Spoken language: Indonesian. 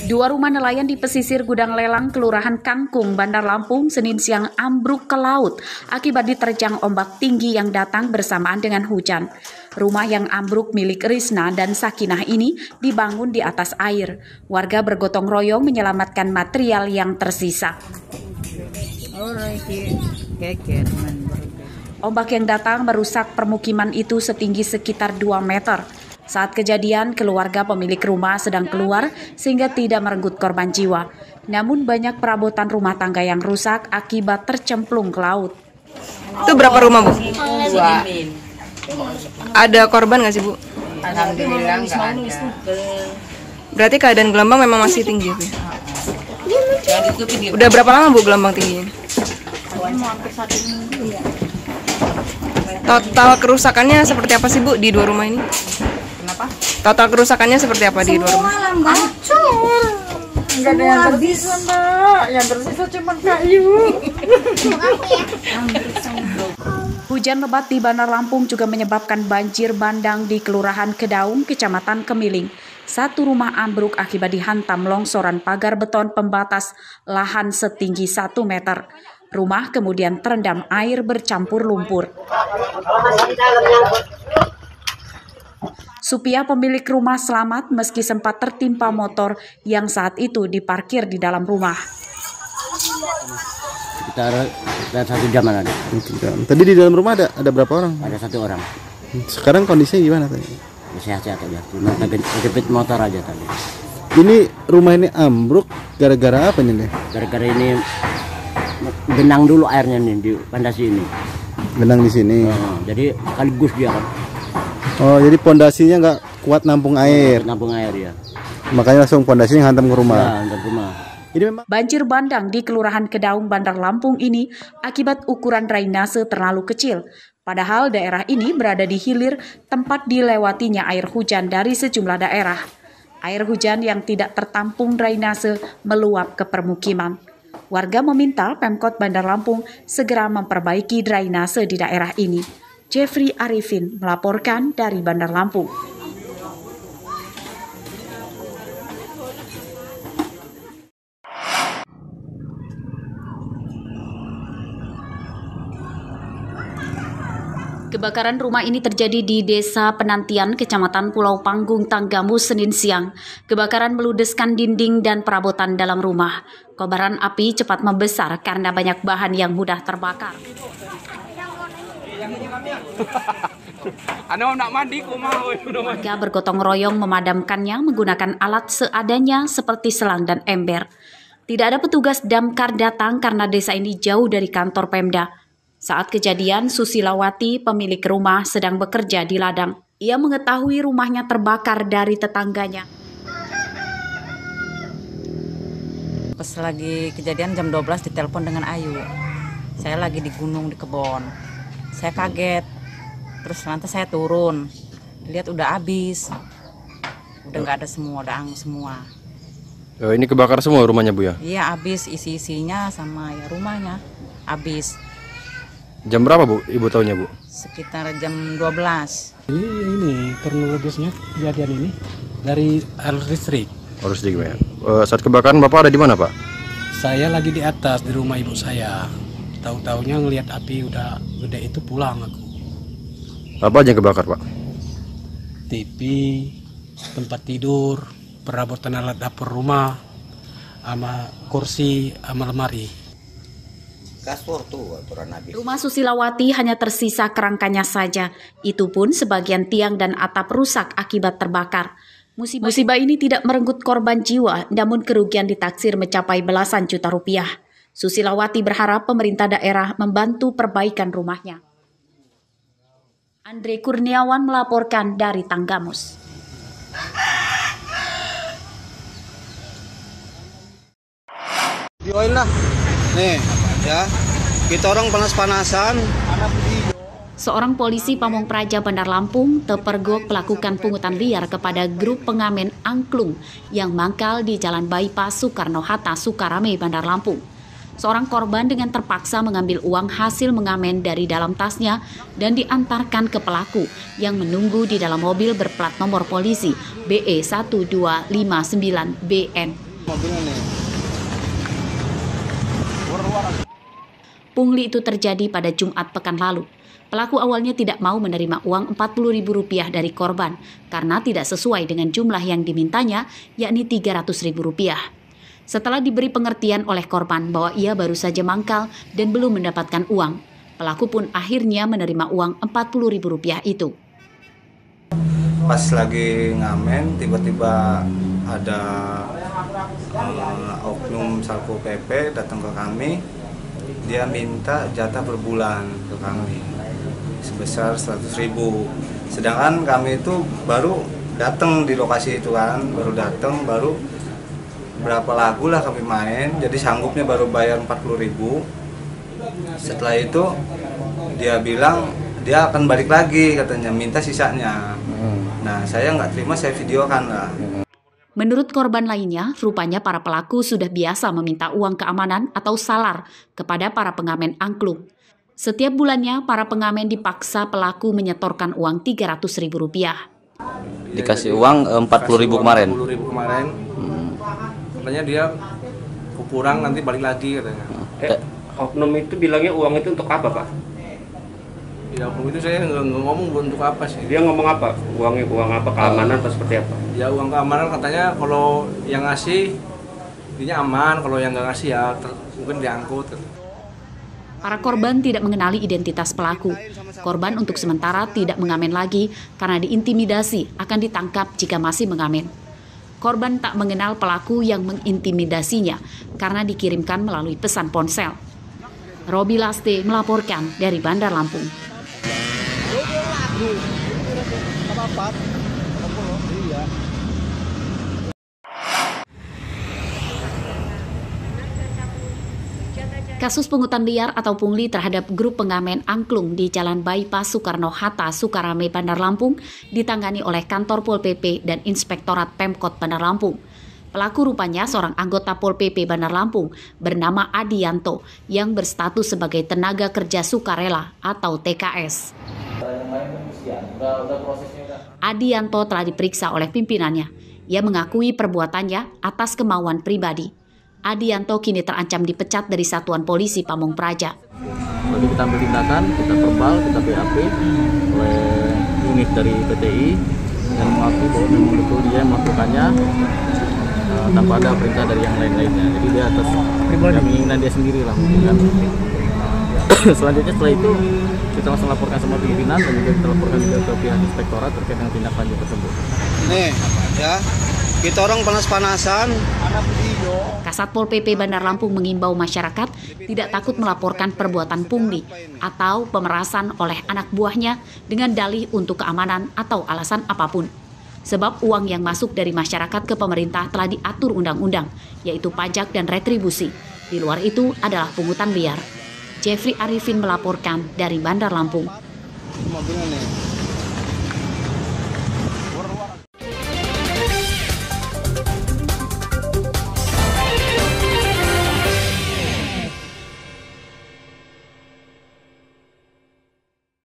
Dua rumah nelayan di pesisir Gudang Lelang, Kelurahan Kangkung, Bandar Lampung, Senin siang ambruk ke laut akibat diterjang ombak tinggi yang datang bersamaan dengan hujan. Rumah yang ambruk milik Risna dan Sakinah ini dibangun di atas air. Warga bergotong royong menyelamatkan material yang tersisa. Ombak yang datang merusak permukiman itu setinggi sekitar 2 meter. Saat kejadian, keluarga pemilik rumah sedang keluar sehingga tidak merenggut korban jiwa. Namun banyak perabotan rumah tangga yang rusak akibat tercemplung ke laut. Itu berapa rumah, Bu? 2. Ada korban nggak sih, Bu? Alhamdulillah nggak ada. Berarti keadaan gelombang memang masih tinggi, Bu? Udah berapa lama, Bu, gelombang tinggi ini? Total kerusakannya seperti apa sih, Bu, di 2 rumah ini? Kenapa? Total kerusakannya seperti apa di 2 rumah? Hancur. Nggak ada yang tersisa, Mbak. Yang tersisa cuma kayu. Hujan lebat di Bandar Lampung juga menyebabkan banjir bandang di Kelurahan Kedaung, Kecamatan Kemiling. 1 rumah ambruk akibat dihantam longsoran pagar beton pembatas lahan setinggi 1 meter. Rumah kemudian terendam air bercampur lumpur. Supia pemilik rumah selamat meski sempat tertimpa motor yang saat itu diparkir di dalam rumah. Sekitar 1 jam ada. Tadi di dalam rumah ada berapa orang? Ada 1 orang. Sekarang kondisinya gimana tadi? Sehat-sehat aja. Cuma kejepit motor aja tadi. Ini rumah ini ambruk gara-gara apa nih? Gara-gara ini genang dulu airnya nih di pondasi ini. Genang di sini. Jadi sekaligus dia kan. Oh, jadi pondasinya nggak kuat nampung air. Nampung air ya. Makanya langsung pondasinya hantam ke rumah. Ya, hantam ke rumah. Ini memang Banjir bandang di Kelurahan Kedaung, Bandar Lampung ini akibat ukuran drainase terlalu kecil. Padahal daerah ini berada di hilir tempat dilewatinya air hujan dari sejumlah daerah. Air hujan yang tidak tertampung drainase meluap ke permukiman. Warga meminta Pemkot Bandar Lampung segera memperbaiki drainase di daerah ini. Jeffrey Arifin melaporkan dari Bandar Lampung. Kebakaran rumah ini terjadi di Desa Penantian, Kecamatan Pulau Panggung, Tanggamus, Senin siang. Kebakaran meludeskan dinding dan perabotan dalam rumah. Kobaran api cepat membesar karena banyak bahan yang mudah terbakar. Warga bergotong royong memadamkannya menggunakan alat seadanya seperti selang dan ember. Tidak ada petugas damkar datang karena desa ini jauh dari kantor Pemda. Saat kejadian, Susilawati, pemilik rumah, sedang bekerja di ladang. Ia mengetahui rumahnya terbakar dari tetangganya. Pas lagi kejadian jam 12 ditelepon dengan Ayu. Saya lagi di gunung di kebon. Saya kaget. Terus lantas saya turun. Lihat udah habis. Udah nggak ada semua, udah hangus semua. Ini kebakar semua rumahnya, Bu, ya? Iya, habis isi-isinya sama ya rumahnya. Habis. Jam berapa, Bu? Ibu tahunya, Bu? Sekitar jam 12. Ini kronologisnya kejadian ini dari arus listrik. Harus di ya. Saat kebakaran Bapak ada di mana, Pak? Saya lagi di atas di rumah ibu saya. Tahu-taunya ngelihat api udah gede itu pulang aku. Apa aja yang kebakar, Pak? TV, tempat tidur, perabotan alat dapur rumah, sama kursi, sama lemari. Rumah Susilawati hanya tersisa kerangkanya saja. Itu pun sebagian tiang dan atap rusak akibat terbakar. Musibah ini tidak merenggut korban jiwa, namun kerugian ditaksir mencapai belasan juta rupiah. Susilawati berharap pemerintah daerah membantu perbaikan rumahnya. Andre Kurniawan melaporkan dari Tanggamus. Dioin lah. Nih, ya. Kita orang panas-panasan. Seorang polisi Pamong Praja Bandar Lampung terpergok melakukan pungutan liar kepada grup pengamen angklung yang mangkal di Jalan Bypass Soekarno-Hatta, Sukarame, Bandar Lampung. Seorang korban dengan terpaksa mengambil uang hasil mengamen dari dalam tasnya dan diantarkan ke pelaku yang menunggu di dalam mobil berplat nomor polisi BE1259BN. Mobilnya nih. Pungli itu terjadi pada Jumat pekan lalu. Pelaku awalnya tidak mau menerima uang Rp40.000 dari korban karena tidak sesuai dengan jumlah yang dimintanya, yakni Rp300.000. Setelah diberi pengertian oleh korban bahwa ia baru saja mangkal dan belum mendapatkan uang, pelaku pun akhirnya menerima uang Rp40.000 itu. Pas lagi ngamen, tiba-tiba ada oknum Satpol PP datang ke kami. Dia minta jatah per bulan ke kami sebesar 100.000. Sedangkan kami itu baru datang di lokasi itu kan, baru berapa lagu lah kami main, jadi sanggupnya baru bayar 40.000. Setelah itu dia bilang dia akan balik lagi, katanya minta sisanya. Nah, saya nggak terima, saya videokan lah. Menurut korban lainnya, rupanya para pelaku sudah biasa meminta uang keamanan atau salar kepada para pengamen angklung. Setiap bulannya, para pengamen dipaksa pelaku menyetorkan uang Rp300.000. Dikasih uang 40.000 kemarin. 40.000 kemarin. Katanya dia kurang, nanti balik lagi katanya. Oknum itu bilangnya uang itu untuk apa, Pak? Ya, oknum itu saya nggak ngomong untuk apa sih. Dia ngomong apa? Uang apa? Keamanan atau seperti apa? Ya, uang keamanan katanya kalau yang ngasih intinya aman, kalau yang nggak ngasih ya mungkin diangkut. Para korban tidak mengenali identitas pelaku. Korban untuk sementara tidak mengamen lagi karena diintimidasi akan ditangkap jika masih mengamen. Korban tak mengenal pelaku yang mengintimidasinya karena dikirimkan melalui pesan ponsel. Robi Laste melaporkan dari Bandar Lampung. Kasus pungutan liar atau pungli terhadap grup pengamen angklung di Jalan Bypass Soekarno-Hatta, Sukarame, Bandar Lampung ditangani oleh Kantor Pol PP dan Inspektorat Pemkot Bandar Lampung. Pelaku rupanya seorang anggota Pol PP Bandar Lampung bernama Adianto yang berstatus sebagai tenaga kerja sukarela atau TKS. Adianto telah diperiksa oleh pimpinannya. Ia mengakui perbuatannya atas kemauan pribadi. Adianto kini terancam dipecat dari Satuan Polisi Pamung Praja. Lalu kita ambil tindakan, kita verbal, kita BAP oleh unit dari PTI dan mengaku bahwa memang betul dia melakukannya tanpa ada perintah dari yang lain-lainnya. Jadi dia atas keinginan dia sendiri lah mungkin kan. Selanjutnya setelah itu kita langsung laporkan sama pimpinan dan juga kita laporkan juga ke pihak inspektorat terkait dengan tindak lanjut tersebut. Nih, ya. Kita orang panas-panasan. Kasat Pol PP Bandar Lampung mengimbau masyarakat tidak takut melaporkan perbuatan pungli atau pemerasan oleh anak buahnya dengan dalih untuk keamanan atau alasan apapun. Sebab uang yang masuk dari masyarakat ke pemerintah telah diatur undang-undang, yaitu pajak dan retribusi. Di luar itu adalah pungutan liar. Jeffrey Arifin melaporkan dari Bandar Lampung. Mobilnya nih.